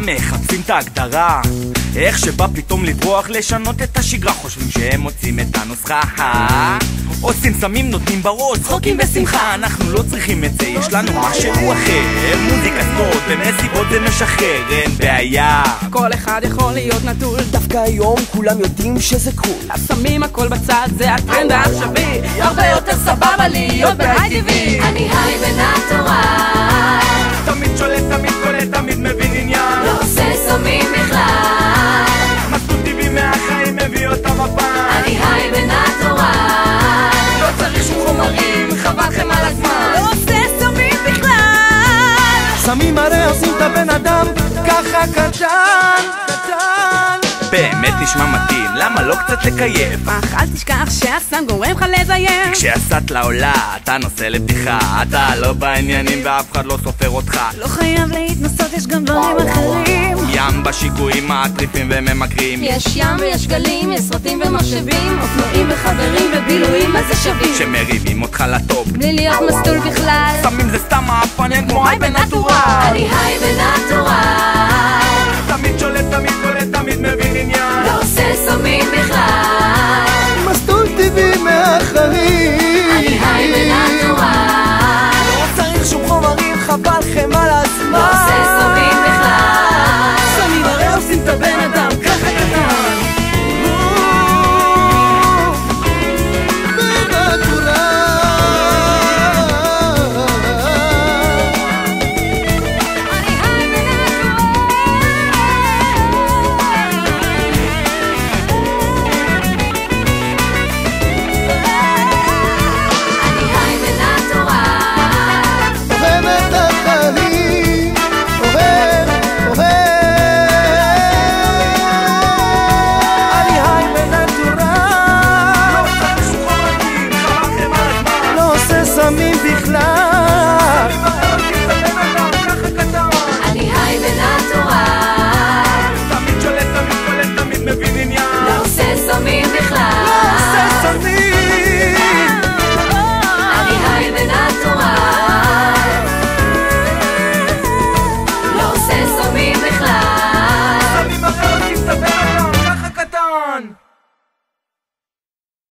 מחפשים את ההגדרה, איך שבא פתאום לברוח, לשנות את השגרה, חושבים שהם מוצאים את הנוסחה. עושים סמים, נותנים בראש, צחוקים ושמחה, אנחנו לא צריכים את זה, יש לנו משהו אחר. מוזיקה ספורט ומסיבות זה משחרר, אין בעיה, כל אחד יכול להיות נטול. דווקא היום כולם יודעים שזה קול, אז שמים הכל בצד, זה הטרנד העכשווי, הרבה יותר סבבה להיות בהיי-טבעי. אני היי בנטורה, תמיד שולט, תמיד קולט, תמיד מבין עניין, לא עושה סמים בכלל, מסלול טבעי מהחיים מביא אותם הפעם. אני היי בנטורה, לא צריך שום חומרים, חבל לכם על הזמן, לא עושה סמים בכלל. סמים הרי עושים את הבן אדם ככה קטן. באמת נשמע מתאים, למה לא קצת לקייב? אך אל תשכח שהסם גורם לך לזיין. כשהסטלה עולה, אתה נושא לבדיחה, אתה לא בעניינים ואף אחד לא סופר אותך. לא חייב להתנסות, יש גם דברים אחרים. ים בשיקויים מעטריפים וממכרים, יש ים ויש גלים, יש סרטים ומשאבים, אופנועים וחברים ובילויים, מה זה שווים? שמריבים אותך לטופ, בלי להיות מסלול בכלל, סמים זה סתם האפנן כמו היי בנטורה. אני היי בנטורה, תמיד שולט, תמיד קולט, תמיד מבין עניין, לא